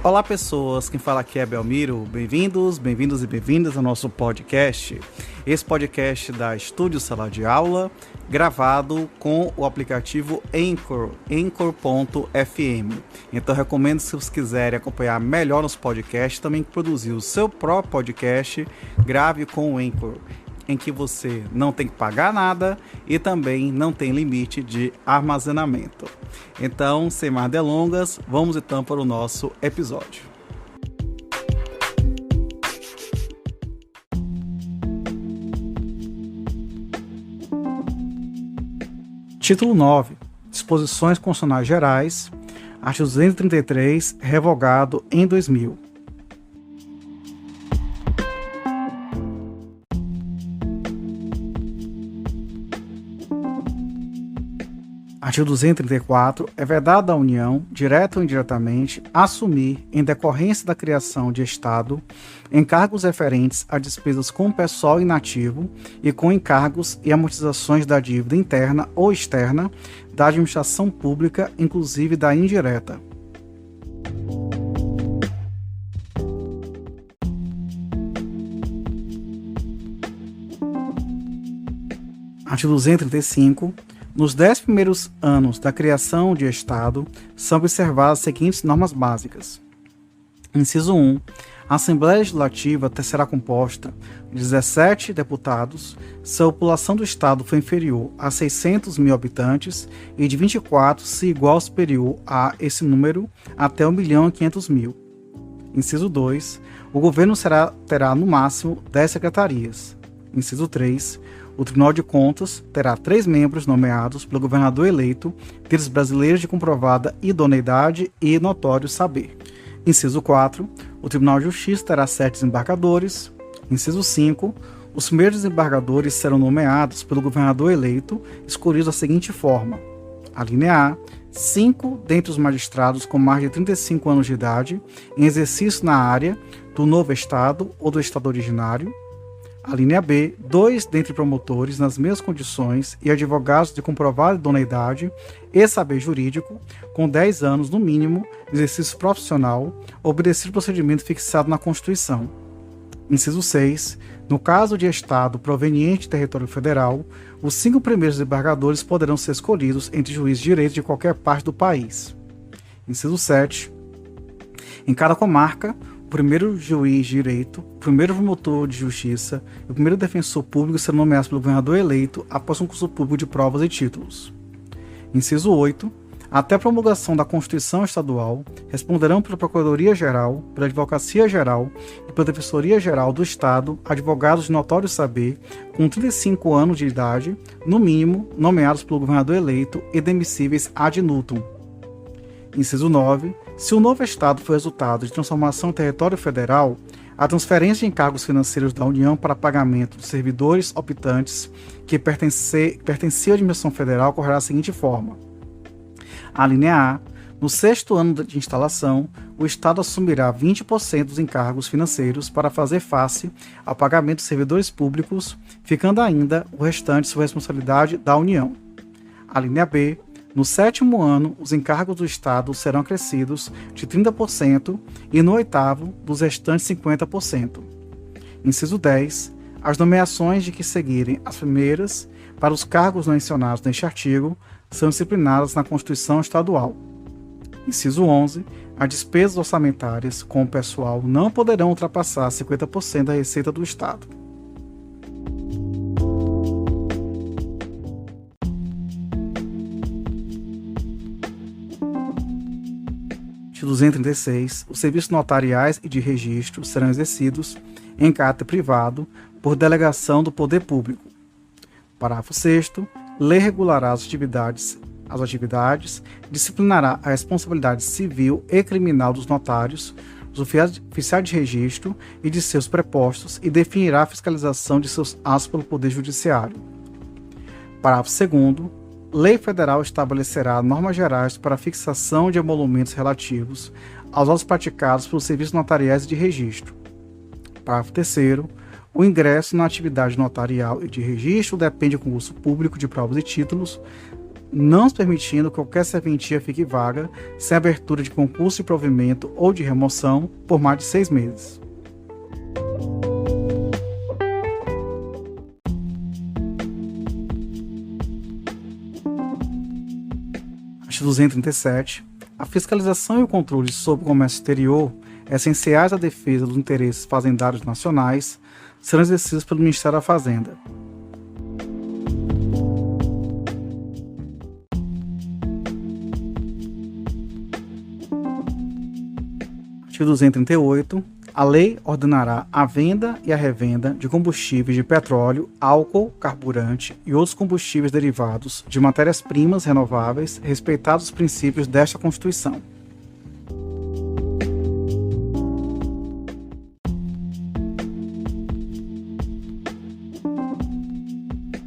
Olá pessoas, quem fala aqui é Belmiro, bem-vindos e bem-vindas ao nosso podcast. Esse podcast da Estúdio Sala de Aula, gravado com o aplicativo Anchor, Anchor.fm. Então recomendo, se vocês quiserem acompanhar melhor nos podcasts, também produzir o seu próprio podcast, grave com o Anchor, em que você não tem que pagar nada e também não tem limite de armazenamento. Então, sem mais delongas, vamos então para o nosso episódio. Título 9. Disposições Constitucionais Gerais, artigo 233, revogado em 2000. Artigo 234. É vedado à União, direta ou indiretamente, assumir, em decorrência da criação de Estado, encargos referentes a despesas com pessoal inativo e com encargos e amortizações da dívida interna ou externa da administração pública, inclusive da indireta. Artigo 235. Nos 10 primeiros anos da criação de Estado, são observadas as seguintes normas básicas. Inciso 1. A Assembleia Legislativa será composta de 17 deputados, se a população do Estado for inferior a 600 mil habitantes, e de 24 se igual ou superior a esse número até 1.500.000. Inciso 2. O governo terá no máximo 10 secretarias. Inciso 3. O Tribunal de Contas terá 3 membros nomeados pelo governador eleito, pelos brasileiros de comprovada idoneidade e notório saber. Inciso 4. O Tribunal de Justiça terá 7 desembargadores. Inciso 5. Os primeiros desembargadores serão nomeados pelo governador eleito, escolhidos da seguinte forma. A linha A. 5 dentre os magistrados com mais de 35 anos de idade, em exercício na área do novo Estado ou do Estado originário. A linha B, 2 dentre promotores nas mesmas condições e advogados de comprovada idoneidade e saber jurídico, com 10 anos no mínimo de exercício profissional, obedecido o procedimento fixado na Constituição. Inciso 6. No caso de Estado proveniente de território federal, os 5 primeiros desembargadores poderão ser escolhidos entre juízes de direito de qualquer parte do país. Inciso 7. Em cada comarca, o primeiro juiz de direito, o primeiro promotor de justiça e o primeiro defensor público serão nomeados pelo governador eleito após um concurso público de provas e títulos. Inciso 8. Até a promulgação da Constituição Estadual, responderão pela Procuradoria-Geral, pela Advocacia-Geral e pela Defensoria-Geral do Estado advogados de notório saber com 35 anos de idade, no mínimo, nomeados pelo governador eleito e demissíveis ad nutum. Inciso 9. Se o novo Estado for resultado de transformação em território federal, a transferência de encargos financeiros da União para pagamento de servidores optantes que pertenciam à administração federal ocorrerá da seguinte forma. A linha A. No 6º ano de instalação, o Estado assumirá 20% dos encargos financeiros para fazer face ao pagamento de servidores públicos, ficando ainda o restante sob responsabilidade da União. A linha B. No 7º ano, os encargos do Estado serão acrescidos de 30% e no 8º, dos restantes 50%. Inciso 10. As nomeações de que seguirem as primeiras para os cargos mencionados neste artigo são disciplinadas na Constituição Estadual. Inciso 11. As despesas orçamentárias com o pessoal não poderão ultrapassar 50% da receita do Estado. Artigo 236. Os serviços notariais e de registro serão exercidos em caráter privado por delegação do poder público. Parágrafo 6º. Lei regulará as atividades, disciplinará a responsabilidade civil e criminal dos notários, dos oficiais de registro e de seus prepostos e definirá a fiscalização de seus atos pelo Poder Judiciário. Parágrafo 2º. Lei Federal estabelecerá normas gerais para a fixação de emolumentos relativos aos atos praticados pelos serviços notariais e de registro. Parágrafo 3º. O ingresso na atividade notarial e de registro depende do concurso público de provas e títulos, não se permitindo que qualquer serventia fique vaga, sem abertura de concurso de provimento ou de remoção, por mais de 6 meses. Artigo 237. A fiscalização e o controle sobre o comércio exterior, essenciais à defesa dos interesses fazendários nacionais, serão exercidos pelo Ministério da Fazenda. Artigo 238. A lei ordenará a venda e a revenda de combustíveis de petróleo, álcool, carburante e outros combustíveis derivados de matérias-primas renováveis, respeitados os princípios desta Constituição.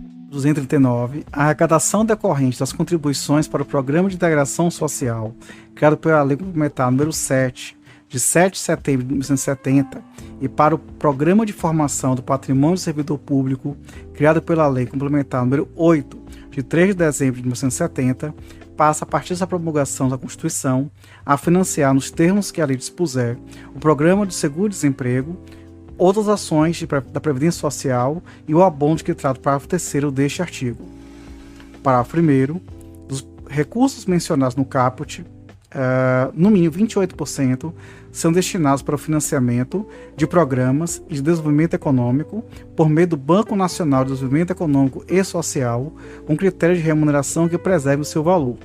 Artigo 239. A arrecadação decorrente das contribuições para o Programa de Integração Social, criado pela Lei Complementar número 7, de 7 de setembro de 1970, e para o Programa de Formação do Patrimônio do Servidor Público, criado pela Lei Complementar número 8, de 3 de dezembro de 1970, passa, a partir da promulgação da Constituição, a financiar, nos termos que a lei dispuser, o Programa de Seguro-Desemprego, outras ações da Previdência Social e o abono de que trata o parágrafo 3º deste artigo. Parágrafo 1º. Dos recursos mencionados no caput, no mínimo 28% são destinados para o financiamento de programas de desenvolvimento econômico por meio do Banco Nacional de Desenvolvimento Econômico e Social, com critérios de remuneração que preservem o seu valor.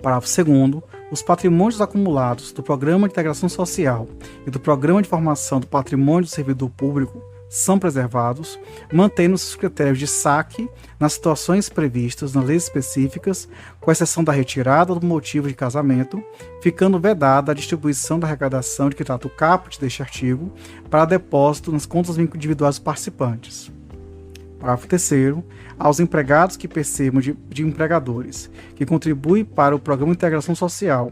Parágrafo 2º. Os patrimônios acumulados do Programa de Integração Social e do Programa de Formação do Patrimônio do Servidor Público são preservados, mantendo-se os critérios de saque nas situações previstas nas leis específicas, com exceção da retirada do motivo de casamento, ficando vedada a distribuição da arrecadação de que trata o caput deste artigo para depósito nas contas individuais dos participantes. Parágrafo 3º. Aos empregados que percebam de empregadores que contribuem para o Programa de Integração Social,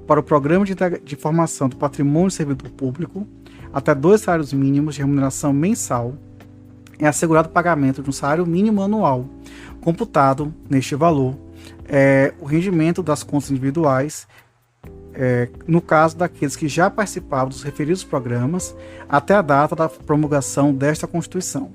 para o Programa de Formação do Patrimônio do Servidor Público, até 2 salários mínimos de remuneração mensal, é assegurado o pagamento de um salário mínimo anual, computado neste valor, o rendimento das contas individuais, no caso daqueles que já participavam dos referidos programas, até a data da promulgação desta Constituição.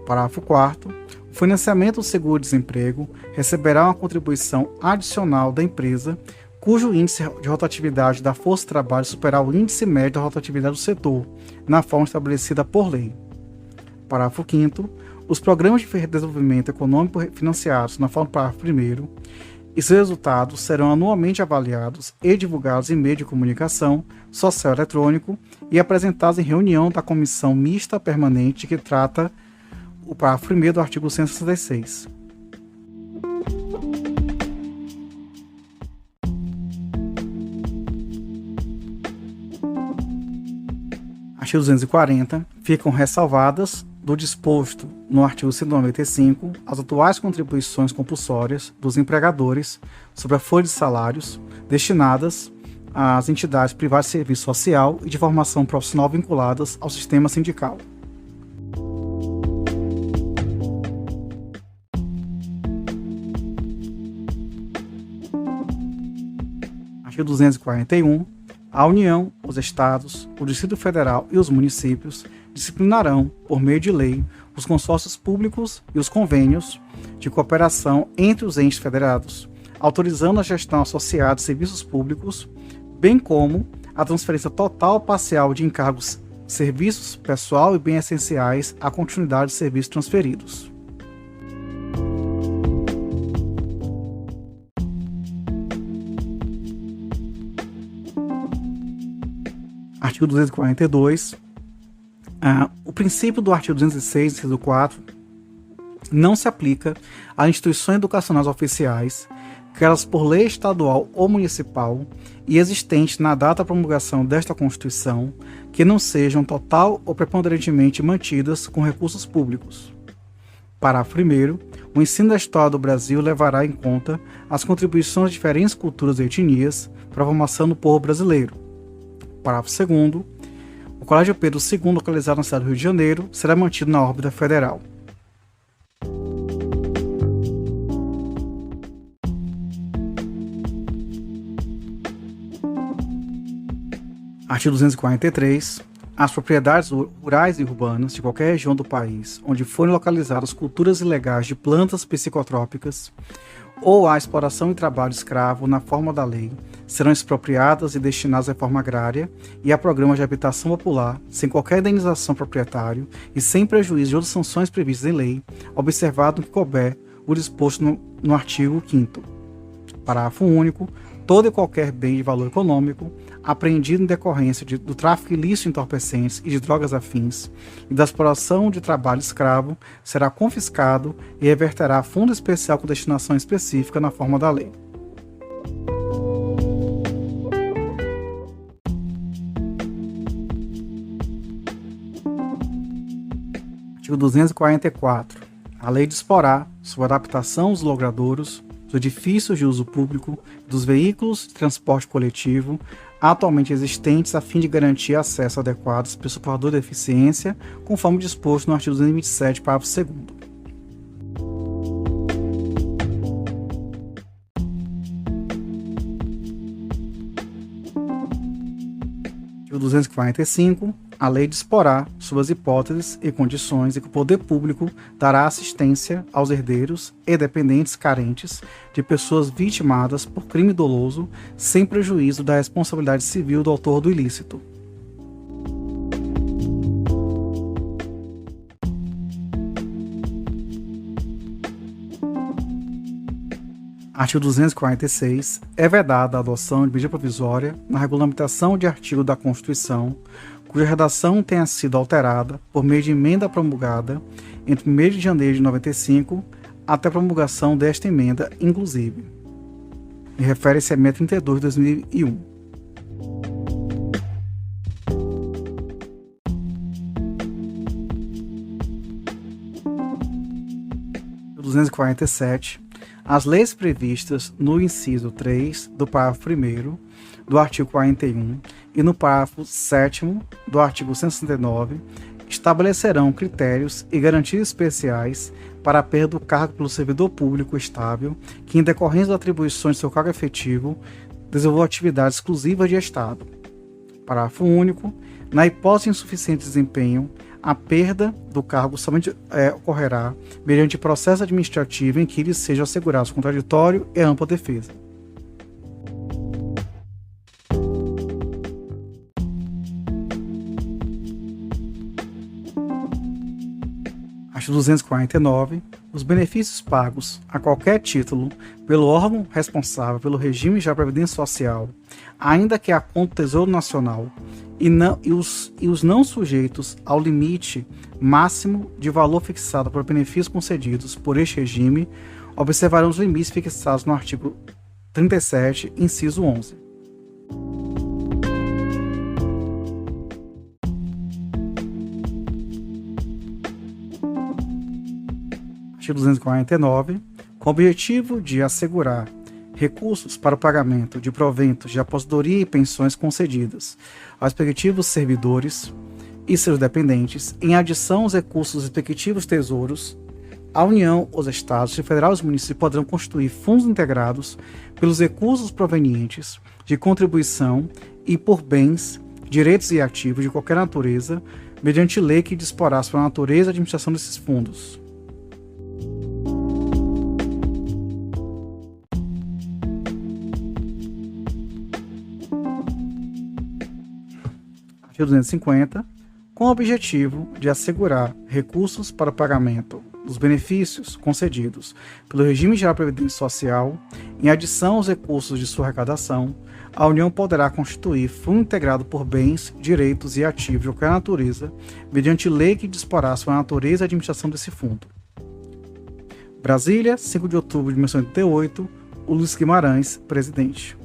Parágrafo 4º. O financiamento do seguro-desemprego receberá uma contribuição adicional da empresa cujo índice de rotatividade da força de trabalho superar o índice médio da rotatividade do setor, na forma estabelecida por lei. Parágrafo 5º. Os programas de desenvolvimento econômico financiados na forma do parágrafo 1º e seus resultados serão anualmente avaliados e divulgados em meio de comunicação social eletrônico e apresentados em reunião da Comissão Mista Permanente que trata o parágrafo 1º do artigo 166. Artigo 240. Ficam ressalvadas do disposto no artigo 195 as atuais contribuições compulsórias dos empregadores sobre a folha de salários destinadas às entidades privadas de serviço social e de formação profissional vinculadas ao sistema sindical. Artigo 241. A União, os Estados, o Distrito Federal e os municípios disciplinarão, por meio de lei, os consórcios públicos e os convênios de cooperação entre os entes federados, autorizando a gestão associada de serviços públicos, bem como a transferência total ou parcial de encargos, serviços, pessoal e bens essenciais à continuidade de serviços transferidos. Artigo 242. O princípio do artigo 206, inciso 4, não se aplica a instituições educacionais oficiais, criadas por lei estadual ou municipal e existentes na data da promulgação desta Constituição, que não sejam total ou preponderantemente mantidas com recursos públicos. Parágrafo 1º. O ensino da história do Brasil levará em conta as contribuições de diferentes culturas e etnias para a formação do povo brasileiro. Parágrafo 2º. O Colégio Pedro II, localizado na cidade do Rio de Janeiro, será mantido na órbita federal. Artigo 243. As propriedades rurais e urbanas de qualquer região do país onde forem localizadas culturas ilegais de plantas psicotrópicas ou a exploração e trabalho escravo na forma da lei serão expropriadas e destinadas à reforma agrária e a programas de habitação popular, sem qualquer indenização ao proprietário e sem prejuízo de outras sanções previstas em lei, observado que couber o disposto no artigo 5º. Parágrafo único. Todo e qualquer bem de valor econômico apreendido em decorrência do tráfico ilícito de entorpecentes e de drogas afins e da exploração de trabalho escravo será confiscado e reverterá a fundo especial com destinação específica na forma da lei. Artigo 244. A lei disporá sobre a adaptação dos logradouros, dos edifícios de uso público e dos veículos de transporte coletivo atualmente existentes a fim de garantir acesso adequado às pessoas portadoras de deficiência, conforme disposto no artigo 227, parágrafo 2º. Artigo 245. A lei disporá sobre as hipóteses e condições em que o poder público dará assistência aos herdeiros e dependentes carentes de pessoas vitimadas por crime doloso, sem prejuízo da responsabilidade civil do autor do ilícito. Artigo 246. É vedada a adoção de medida provisória na regulamentação de artigo da Constituição cuja redação tenha sido alterada por meio de emenda promulgada entre 1º de janeiro de 95 até a promulgação desta emenda, inclusive. E refere-se à emenda 32 de 2001. Artigo 247. As leis previstas no inciso 3 do parágrafo 1º do artigo 41 e no parágrafo 7º do artigo 169 estabelecerão critérios e garantias especiais para a perda do cargo pelo servidor público estável que, em decorrência das atribuições de seu cargo efetivo, desenvolva atividade exclusiva de Estado. Parágrafo único. Na hipótese de insuficiente desempenho, a perda do cargo somente ocorrerá mediante processo administrativo em que lhe seja assegurado contraditório e ampla defesa. Artigo 249. Os benefícios pagos a qualquer título pelo órgão responsável pelo regime de previdência social, ainda que a conta do Tesouro Nacional, e os não sujeitos ao limite máximo de valor fixado por benefícios concedidos por este regime, observarão os limites fixados no artigo 37, inciso 11. Artigo 249. Com o objetivo de assegurar recursos para o pagamento de proventos de aposentadoria e pensões concedidas aos respectivos servidores e seus dependentes, em adição aos recursos dos respectivos tesouros, a União, os Estados, o Federal e os municípios poderão constituir fundos integrados pelos recursos provenientes de contribuição e por bens, direitos e ativos de qualquer natureza, mediante lei que disporá sobre a natureza e a administração desses fundos. Artigo 250. Com o objetivo de assegurar recursos para o pagamento dos benefícios concedidos pelo Regime Geral de Previdência Social, em adição aos recursos de sua arrecadação, a União poderá constituir fundo integrado por bens, direitos e ativos de qualquer natureza, mediante lei que disporá sobre a natureza e a administração desse fundo. Brasília, 5 de outubro de 1988, Ulisses Guimarães, presidente.